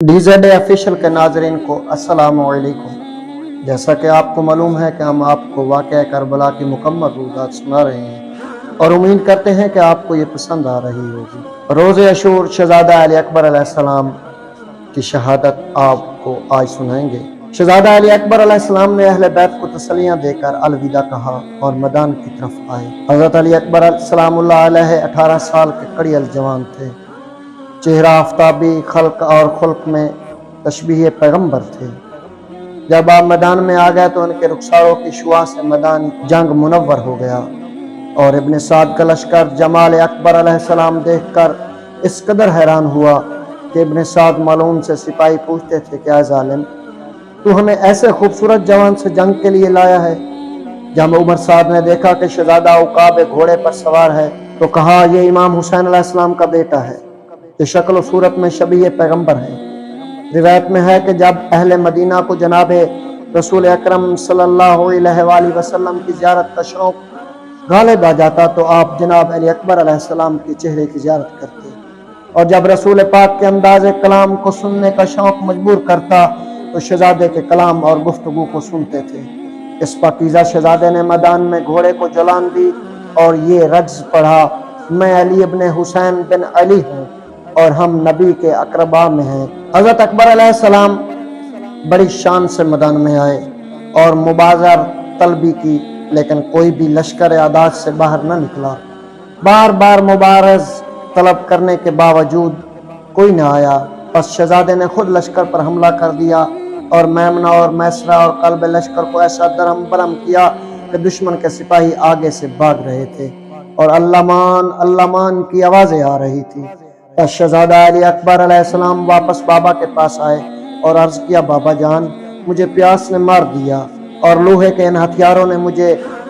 DZ official के नाजरीन को अस्सलाम वालेकुम। जैसा कि आपको मालूम है कि हम आपको वाक़या करबला की मुकम्मल रुदात सुना रहे हैं और उम्मीद करते हैं कि आपको ये पसंद आ रही होगी। रोज़ अशूर शहज़ादा अली अकबर अलैहिस्सलाम की शहादत आपको आज सुनाएंगे। शहज़ादा अली अकबर अलैहिस्सलाम ने अहले बैत को तसल्लियाँ देकर अलविदा कहा और मैदान की तरफ आए। हज़रत अली अकबर सलामुल्लाह अलैहि 18 साल के कड़ियल जवान थे। चेहरा आफ्ताबी, खल्क और खुल्क में तशबीह पैगम्बर थे। जब आप मैदान में आ गए तो उनके रुखसारों की शुआ से मैदान जंग मुनव्वर हो गया और इब्न साद का लश्कर जमाल अकबर अलैहिस्सलाम देखकर इस कदर हैरान हुआ कि इब्न साद मालूम से सिपाही पूछते थे, क्या जालिम, तू हमें ऐसे खूबसूरत जवान से जंग के लिए लाया है? जब उमर साद ने देखा कि शहजादा उकाब घोड़े पर सवार है तो कहा, यह इमाम हुसैन अलैहिस्सलाम का बेटा है, ये शक्ल सूरत में शबीह पैगम्बर है। रिवायत में है कि जब अहले मदीना को जनाबे रसूल अकरम सल्लल्लाहु अलैहि वसल्लम की ज़ियारत का शौक़ गालिब आ जाता तो आप जनाब अली अकबर अलैहिस्सलाम के चेहरे की ज़ियारत करते, और जब रसूल पाक के अंदाज़े कलाम को सुनने का शौक़ मजबूर करता तो शहजादे के कलाम और गुफ्तगू को सुनते थे। इस पाकीज़ा शहजादे ने मैदान में घोड़े को जलान दी और ये रज्ज़ पढ़ा, मैं अली इब्न हुसैन बिन अली हूँ और हम नबी के अकरबा में हैं। हज़रत अकबर अलैहिस्सलाम बड़ी शान से मैदान में आए और मुबाज़र तलबी की, लेकिन कोई भी लश्कर आदाद से बाहर न निकला। बार बार मुबारज़ तलब करने के बावजूद कोई न आया। बस शहजादे ने खुद लश्कर पर हमला कर दिया और मैमना और मैसरा और कल्ब लश्कर को ऐसा दरम बरम किया कि दुश्मन के सिपाही आगे से भाग रहे थे और अल्लामान की आवाज़ें आ रही थी। शहजादा अली अकबर अलैहिस्सलाम वापस बाबा के पास आए और अर्ज़ किया, बाबा जान, मुझे प्यास ने मार दिया और लोहे के इन हथियारों ने मुझे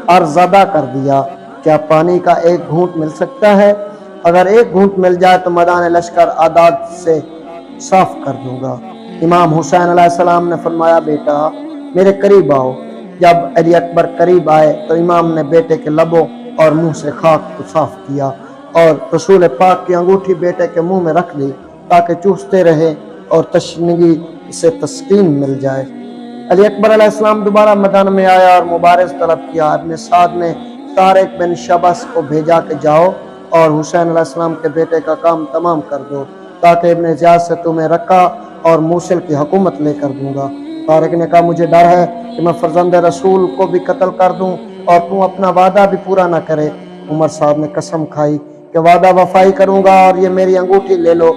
अर्ज़दा कर दिया, क्या पानी का एक घूंट मिल सकता है? अगर एक घूंट मिल जाए तो मैदान लश्कर आदाद से साफ कर दूंगा। इमाम हुसैन अलैहिस्सलाम ने फरमाया, बेटा मेरे करीब आओ। जब अली अकबर करीब आए तो इमाम ने बेटे के लबों और मुंह से खाक को साफ किया और रसूल पाक की अंगूठी बेटे के मुंह में रख दी ताकि चूसते रहे और तशनीगी से तस्कीन मिल जाए। अली अकबर अलैहिस्सलाम दोबारा मैदान में आया और मुबारज़ तलब किया। इब्न साद ने तारिक बिन शबस को भेजा कि जाओ और हुसैन अलैहिस्सलाम के बेटे का काम तमाम कर दो ताकि इब्न ज़ियाद से तुम्हें रक्का और मूसल की हुकूमत लेकर दूंगा। तारिक ने कहा, मुझे डर है कि मैं फर्जंद रसूल को भी कत्ल कर दूं और तू अपना वादा भी पूरा न करे। उमर साहब ने कसम खाई कि वादा वफाई करूंगा और ये मेरी अंगूठी ले लो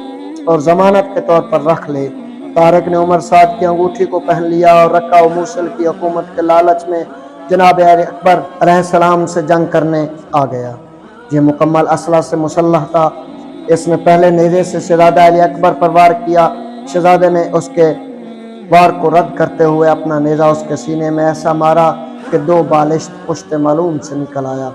और जमानत के तौर पर रख ले। तारिक ने उमर साद की अंगूठी को पहन लिया और रक्का और मूसल की हुकूमत के लालच में जनाब अकबर अलैहिस्सलाम से जंग करने आ गया। ये मुकम्मल असला से मुसल्लह था। इसने पहले नेज़े से शहजादा अली अकबर पर वार किया। शहजादे ने उसके वार को रद्द करते हुए अपना नेज़ा उसके सीने में ऐसा मारा कि 2 बालिश्त पुश्ते मालूम से निकल आया।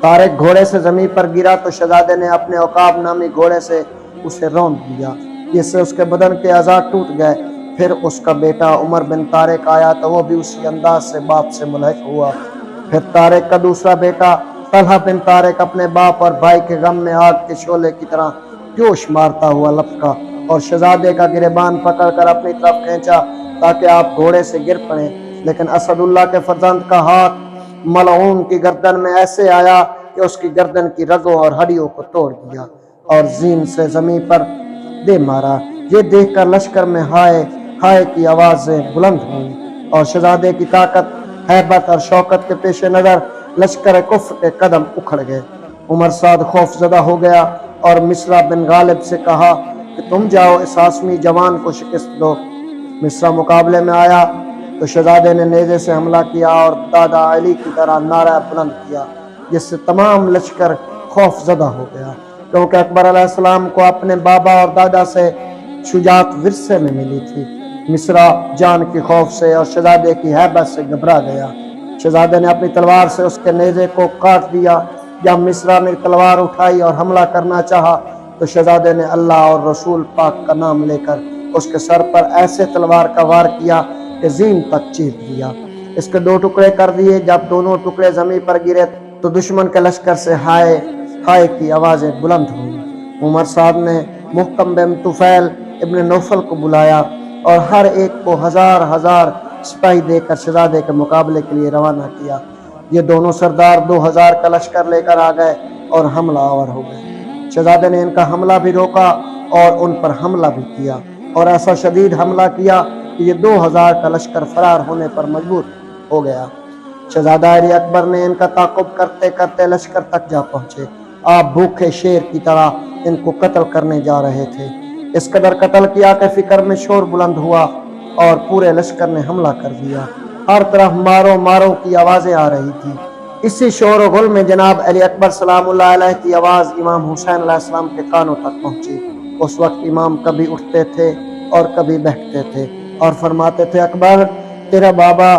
तारिक घोड़े से ज़मीन पर गिरा तो शहजादे ने अपने औकाब नामी घोड़े से उसे रौंद दिया, जिससे उसके बदन के अज़ा टूट गए। फिर उसका बेटा उमर बिन तारिक आया तो वो भी उसी अंदाज से बाप से मुल्हक हुआ। फिर तारिक का दूसरा बेटा तलहा बिन तारिक अपने बाप और भाई के गम में आग के शोले की तरह जोश मारता हुआ लपका और शहजादे का गिरेबान पकड़कर अपनी तरफ खींचा ताकि आप घोड़े से गिर पड़े, लेकिन असदुल्ला के फर्जंद का हाथ मलऊन की गर्दन में ऐसे आया कि उसकी गर्दन की रगों और हड्डियों को तोड़ दिया और जीन से जमीन पर दे मारा। ये देखकर लश्कर में हाय हाय की आवाज़ें बुलंद हुई और शहजादे की ताकत, हैबत और शौकत के पेश नज़र लश्कर कुफ्र के कदम उखड़ गए। उमर साद खौफजदा हो गया और मिस्रा बिन गालिब से कहा कि तुम जाओ इस आसमी जवान को शिकस्त दो। मिस्रा मुकाबले में आया तो शहजादे ने नेज़े से हमला किया और दादा अली की तरह नारा बुलंद किया, जिससे तमाम लश्कर खौफजदा हो गया, क्योंकि अकबर अलैहिस्सलाम को अपने बाबा और दादा से शुजाअत विरसे में मिली थी। मिस्रा जान की खौफ से और शहजादे की हैबत से घबरा गया। शहजादे ने अपनी तलवार से उसके नेज़े को काट दिया। जब मिस्रा ने तलवार उठाई और हमला करना चाहा तो शहजादे ने अल्लाह और रसूल पाक का नाम लेकर उसके सर पर ऐसे तलवार का वार किया कि ज़ीन तक चीर दिया। इसके 2 टुकड़े कर दिए। जब दोनों टुकड़े ज़मीन पर गिरे तो दुश्मन के लश्कर से हाय हाय की आवाज़ें बुलंद हुई। उमर साहब ने मुहकम बिन तुफैल ابن नौफल को बुलाया और हर एक को हजार हजार सिपाही देकर शहजादे के मुकाबले के लिए रवाना किया। ये दोनों सरदार 2000 का लश्कर लेकर आ गए और हमला आवर हो गए। शहजादे ने इनका हमला भी रोका और उन पर हमला भी किया और ऐसा शदीद हमला किया कि ये 2000 का लश्कर फरार होने पर मजबूर हो गया। शहजादा अली अकबर ने इनका ताक़ुब करते करते लश्कर तक जा पहुंचे। आप भूखे शेर की तरह इनको कत्ल करने जा रहे थे। इस कदर कत्ल किया कि फिक्र में शोर बुलंद हुआ और पूरे लश्कर ने हमला कर दिया। हर तरफ मारो मारो की आवाजें आ रही थी। इसी शोर और गुल में जनाब अली अकबर सलामुल्लाह अलैह की आवाज़ इमाम हुसैन अलैहिस्सलाम के कानों तक पहुंची। उस वक्त इमाम कभी उठते थे और कभी बैठते थे और फरमाते थे, अकबर तेरा बाबा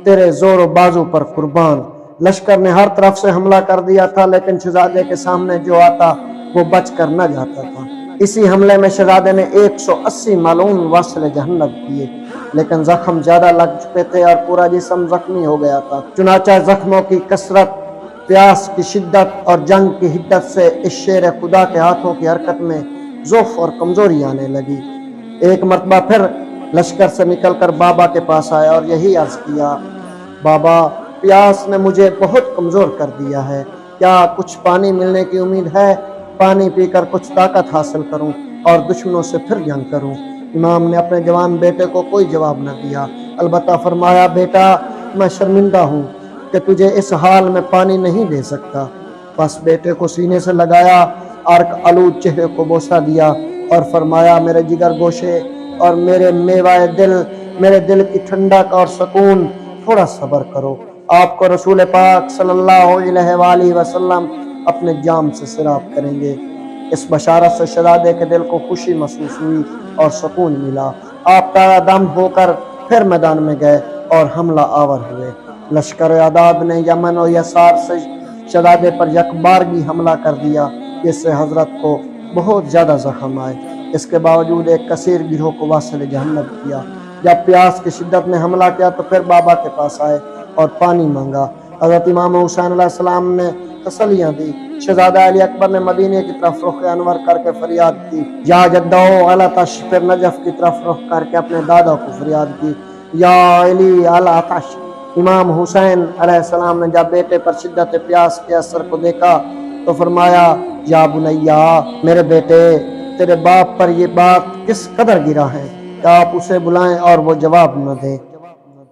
तेरे जोर बाजू पर कुर्बान। लश्कर ने हर तरफ से हमला कर दिया था, लेकिन शहजादे के सामने जो आता वो बच कर न जाता था। इसी हमले में शहजादे ने 180 मालून वासिल जहन्नम किए, लेकिन जख्म ज्यादा लग चुके थे और पूरा जिस्म जख्मी हो गया था। चुनाचा जख्मों की कसरत, प्यास की शिद्दत और जंग की हिद्दत से इस शेर खुदा के हाथों की हरकत में ज़ौफ़ और कमजोरी आने लगी। एक मरतबा फिर लश्कर से निकलकर बाबा के पास आया और यही अर्ज किया, बाबा प्यास ने मुझे बहुत कमजोर कर दिया है, क्या कुछ पानी मिलने की उम्मीद है? पानी पीकर कुछ ताकत हासिल करूं और दुश्मनों से फिर जंग करूं। इमाम ने अपने जवान बेटे को कोई जवाब न दिया, अलबत्ता फरमाया, बेटा मैं शर्मिंदा हूँ कि तुझे इस हाल में पानी नहीं दे सकता। बस बेटे को सीने से लगाया, अर्क आलूद चेहरे को बोसा दिया और फरमाया, मेरे जिगर गोशे और मेरे मेवाए दिल, मेरे दिल की ठंडक और सुकून, थोड़ा सब्र करो। आपको रसूल पाक सल्लल्लाहु अलैहि वसल्लम अपने जाम से सिराब करेंगे। इस बशारत से शहजादे के दिल को खुशी महसूस हुई और सुकून मिला। आप तारा दम होकर फिर मैदान में गए और हमला आवर हुए। लश्कर आदाब ने यमन और यसार से शहजादे पर यकबारगी हमला कर दिया, जिससे हजरत को बहुत ज़्यादा जख्म आए। इसके बावजूद एक कसीर गिरोह को वासिल जहन्नम किया। जब प्यास की शिद्दत ने हमला किया तो फिर बाबा के पास आए और पानी मांगा। हजरत इमाम हुसैन अलैहिस्सलाम ने तसल्लियाँ दी। शहजादा अली अकबर ने मदीने की तरफ रुख अनवर करके फरियाद की, या जद्दो अला तश, फिर नजफ की तरफ रुख करके अपने दादा को फरियाद की, या अली अला तश। इमाम हुसैन अलैहिस्सलाम ने जब बेटे पर शिद्दत प्यास के असर को देखा तो फरमाया, या बुनैया, मेरे बेटे तेरे बाप पर ये बात किस कदर गिरा है कि आप उसे बुलाएं और वो जवाब न दे।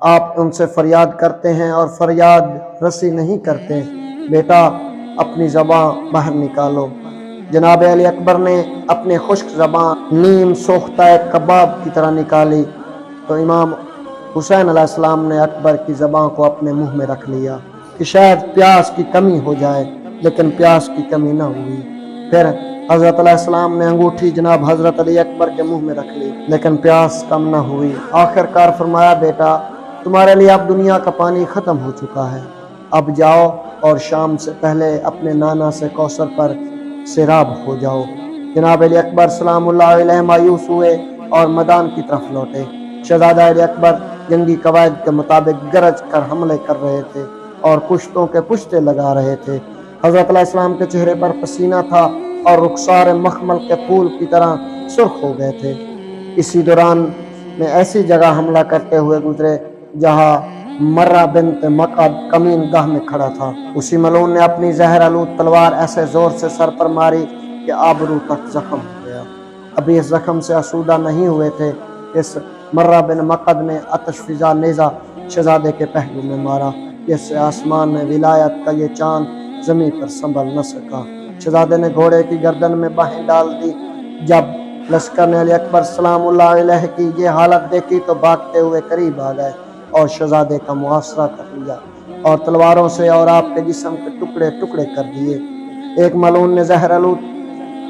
आप उनसे फरियाद करते हैं और फरियाद रसी नहीं करते। बेटा अपनी ज़बान बाहर निकालो। जनाब अली अकबर ने अपने खुश्क ज़बान नीम सोख्ता कबाब की तरह निकाली तो इमाम हुसैन अलैहिस्सलाम ने अकबर की ज़बान को अपने मुंह में रख लिया कि शायद प्यास की कमी हो जाए, लेकिन प्यास की कमी न हुई। फिर हज़रत अलैहिस्सलाम ने अंगूठी जनाब हज़रत अली अकबर के मुंह में रख ली, लेकिन प्यास कम न हुई। आखिरकार फरमाया, बेटा तुम्हारे लिए अब दुनिया का पानी ख़त्म हो चुका है, अब जाओ और शाम से पहले अपने नाना से कौसर पर सिराब हो जाओ। जनाब अली अकबर सलामुल्लाह अलैहि मायूस हुए और मैदान की तरफ लौटे। शहजादा अली अकबर जंगी कवायद के मुताबिक गरज कर हमले कर रहे थे और पुश्तों के पुश्ते लगा रहे थे। हज़रत अलैहिस्सलाम के चेहरे पर पसीना था और रुखसार मखमल के फूल की तरह सुर्ख हो गए थे। इसी दौरान में ऐसी जगह हमला करते हुए गुजरे जहाँ मर्रा बिन्त मक़द कमीन गाह में खड़ा था। उसी मलून ने अपनी जहर आलूद तलवार ऐसे जोर से सर पर मारी कि आबरू तक जख्म हो गया। अभी इस जख्म से आसूदा नहीं हुए थे, इस मर्रा बिन मक़द ने आतश फिजा नेज़ा शहजादे के पहलू में मारा, जिससे आसमान में विलायत का ये चांद जमीन पर संभल न सका। शहजादे ने घोड़े की गर्दन में बाहें डाल दी। जब लश्कर ने अली अकबर सलामुल्लाह अलैहि की ये हालत देखी तो भागते हुए करीब आ गए और शहजादे का मुआसरा कर लिया और तलवारों से और आपके जिस्म के टुकड़े टुकड़े कर दिए। एक मलून ने जहर आलूद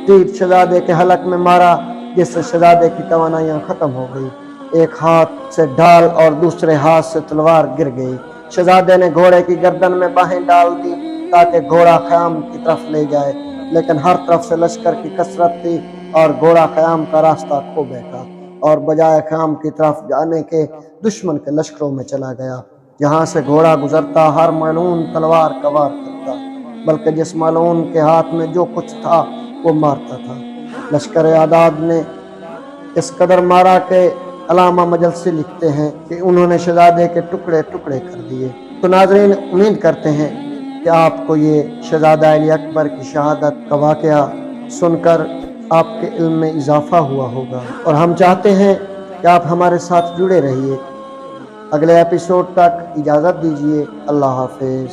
तीर शहजादे के हलक में मारा, जिससे शहजादे की तवानाइयाँ खत्म हो गई। एक हाथ से ढाल और दूसरे हाथ से तलवार गिर गई। शहजादे ने घोड़े की गर्दन में बाहें डाल दी ताकि घोड़ा ख़याम की तरफ ले जाए, लेकिन हर तरफ से लश्कर की कसरत थी और घोड़ा ख़याम का रास्ता खो बैठा और बजाय ख़याम की तरफ जाने के दुश्मन के लश्करों में चला गया। जहाँ से घोड़ा गुजरता हर मलून तलवार का वार करता, बल्कि जिस मलून के हाथ में जो कुछ था वो मारता था। लश्कर आदाब ने इस कदर मारा कि अलामा मजलसी लिखते हैं कि उन्होंने शहजादे के टुकड़े टुकड़े कर दिए। तो नाज़रीन, उम्मीद करते हैं कि आपको ये शहजादा अली अकबर की शहादत का वाक़या सुनकर आपके इल्म में इजाफ़ा हुआ होगा, और हम चाहते हैं कि आप हमारे साथ जुड़े रहिए। अगले एपिसोड तक इजाज़त दीजिए। अल्लाह हाफ़िज़।